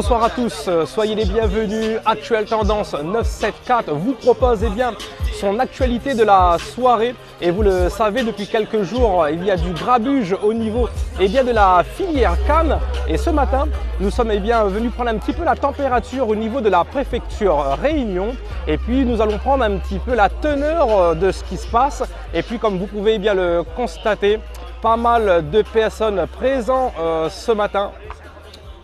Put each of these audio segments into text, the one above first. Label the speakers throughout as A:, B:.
A: bonsoir à tous, soyez les bienvenus. Actuelle Tendance 974 vous propose son actualité de la soirée. Et vous le savez, depuis quelques jours, il y a du grabuge au niveau de la filière canne. Et ce matin, nous sommes venus prendre un petit peu la température au niveau de la préfecture Réunion. Et puis nous allons prendre un petit peu la teneur de ce qui se passe. Et puis comme vous pouvez le constater, pas mal de personnes présentes ce matin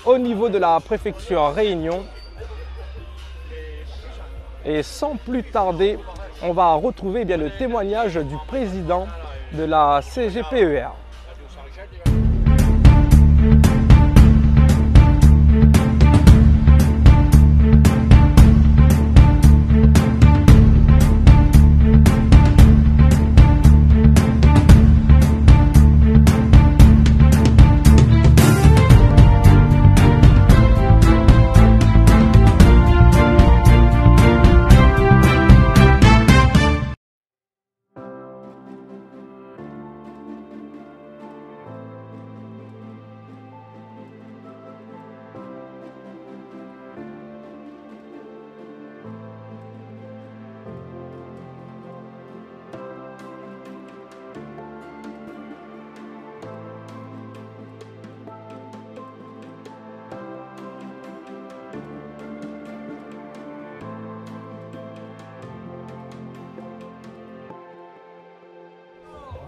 A: au niveau de la préfecture Réunion. Et sans plus tarder, on va retrouver le témoignage du président de la CGPER.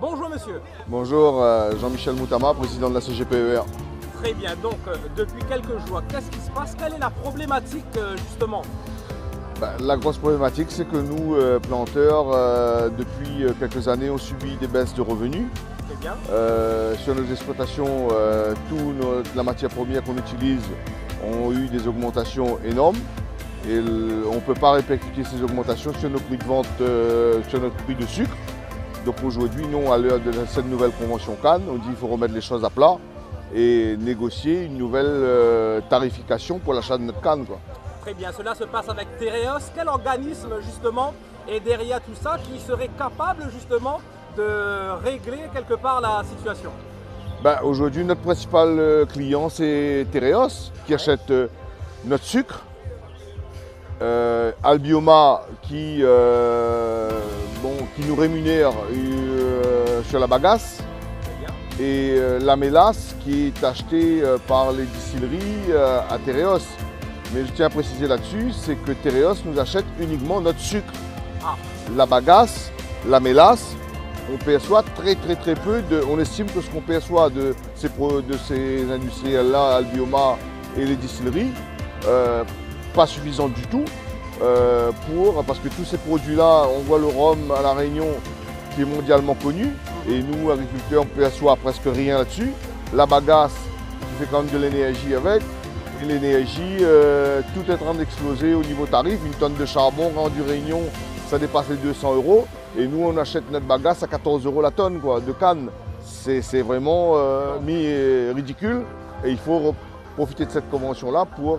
A: Bonjour monsieur.
B: Bonjour, Jean-Michel Moutama, président de la CGPER.
A: Très bien, donc depuis quelques jours, qu'est-ce qui se passe? Quelle est la problématique justement?
B: La grosse problématique, c'est que nous, planteurs, depuis quelques années, on subit des baisses de revenus.
A: Très bien.
B: Sur nos exploitations, toute la matière première qu'on utilise ont eu des augmentations énormes. Et on ne peut pas répercuter ces augmentations sur nos prix de vente, sur notre prix de sucre. Donc aujourd'hui, nous, à l'heure de cette nouvelle convention canne, on dit qu'il faut remettre les choses à plat et négocier une nouvelle tarification pour l'achat de notre canne, quoi.
A: Très bien, cela se passe avec Tereos. Quel organisme justement est derrière tout ça qui serait capable justement de régler quelque part la situation?
B: Aujourd'hui, notre principal client, c'est Tereos qui achète notre sucre. Albioma qui nous rémunère sur la bagasse, et la mélasse qui est achetée par les distilleries à Tereos. Mais je tiens à préciser là-dessus, c'est que Tereos nous achète uniquement notre sucre. La bagasse, la mélasse, on perçoit très peu, on estime que ce qu'on perçoit de ces industriels-là, Albioma et les distilleries, pas suffisant du tout, parce que tous ces produits-là, on voit le rhum à La Réunion qui est mondialement connu, et nous, agriculteurs, on perçoit presque rien là-dessus. La bagasse, qui fait quand même de l'énergie avec, et l'énergie, tout est en train d'exploser au niveau tarif. Une tonne de charbon rendu Réunion, ça dépasse les 200 €, et nous, on achète notre bagasse à 14 € la tonne, quoi, de canne. C'est vraiment ridicule, et il faut profiter de cette convention-là pour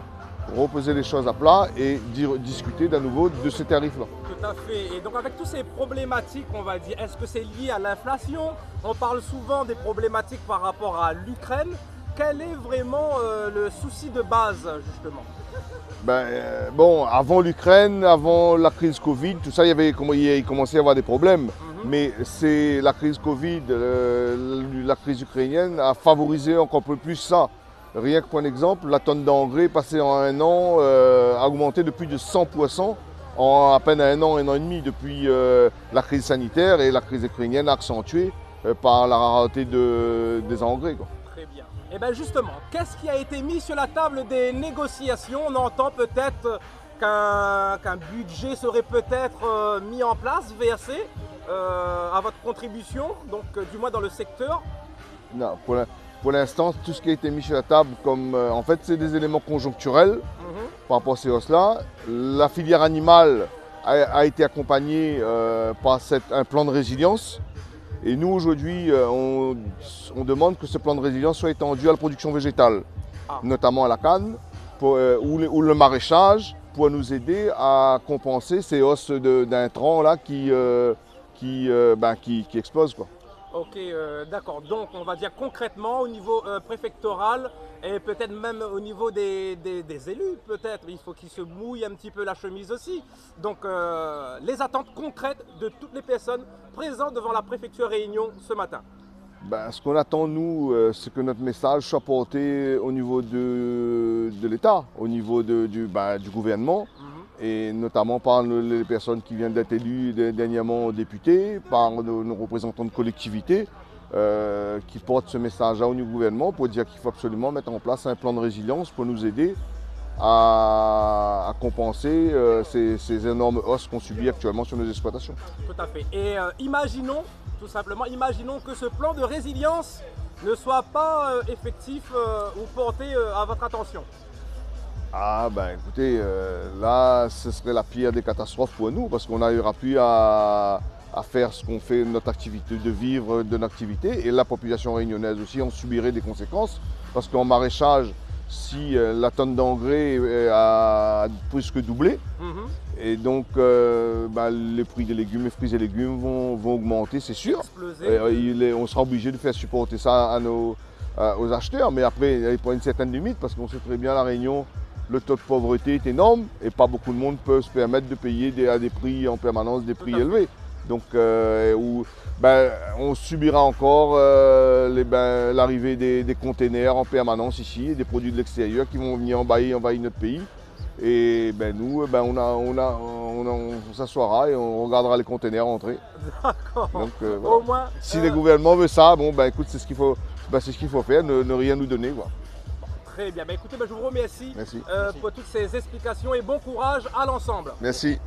B: reposer les choses à plat et discuter d'un nouveau de ces tarifs-là.
A: Tout à fait. Et donc avec toutes ces problématiques, on va dire, est-ce que c'est lié à l'inflation? On parle souvent des problématiques par rapport à l'Ukraine. Quel est vraiment le souci de base, justement?
B: Avant l'Ukraine, avant la crise Covid, tout ça, il commençait à y avoir des problèmes. Mais c'est la crise Covid, la crise ukrainienne a favorisé encore plus ça. Rien que pour un exemple, la tonne d'engrais passée en un an a augmenté de plus de 100% en à peine un an et demi depuis la crise sanitaire, et la crise ukrainienne accentuée par la rareté des engrais, quoi.
A: Très bien. Et bien justement, qu'est-ce qui a été mis sur la table des négociations? On entend peut-être qu'un budget serait peut-être mis en place, versé à votre contribution, donc du moins dans le secteur.
B: Non, pour l'instant, tout ce qui a été mis sur la table, en fait, c'est des éléments conjoncturels par rapport à ces hausses-là. La filière animale a été accompagnée par un plan de résilience. Et nous, aujourd'hui, on demande que ce plan de résilience soit étendu à la production végétale, notamment à la canne, ou le maraîchage, pour nous aider à compenser ces hausses d'intrants là qui explosent, quoi.
A: Ok, d'accord. Donc, on va dire concrètement, au niveau préfectoral, Et peut-être même au niveau des élus, peut-être, il faut qu'ils se mouillent un petit peu la chemise aussi. Donc les attentes concrètes de toutes les personnes présentes devant la préfecture Réunion ce matin.
B: Ben, ce qu'on attend, nous, c'est que notre message soit porté au niveau de l'État, au niveau du gouvernement, et notamment par les personnes qui viennent d'être élues dernièrement députés, par nos représentants de collectivités, qui portent ce message-là au niveau du gouvernement pour dire qu'il faut absolument mettre en place un plan de résilience pour nous aider à compenser ces énormes hausses qu'on subit actuellement sur nos exploitations.
A: Tout à fait. Et imaginons, tout simplement, imaginons que ce plan de résilience ne soit pas effectif ou porté à votre attention.
B: Ah ben écoutez, là ce serait la pire des catastrophes pour nous parce qu'on n'arrivera plus à faire ce qu'on fait, notre activité, de vivre de notre activité, et la population réunionnaise aussi en subirait des conséquences parce qu'en maraîchage, si la tonne d'engrais a plus que doublé, et donc les prix des légumes, les fruits et légumes vont augmenter, c'est sûr. On sera obligé de faire supporter ça aux acheteurs, mais après il faut une certaine limite parce qu'on sait très bien la Réunion, le taux de pauvreté est énorme et pas beaucoup de monde peut se permettre de payer à des prix en permanence, des prix élevés. Donc on subira encore l'arrivée des containers en permanence ici et des produits de l'extérieur qui vont venir envahir notre pays. Et nous, on s'assoira et on regardera les containers entrer.
A: D'accord.
B: Donc,
A: Au moins,
B: si le gouvernement veut ça, écoute, c'est ce qu'il faut faire, ne rien nous donner, quoi.
A: Très bien. Écoutez, je vous remercie
B: Merci.
A: pour toutes ces explications et bon courage à l'ensemble.
B: Merci.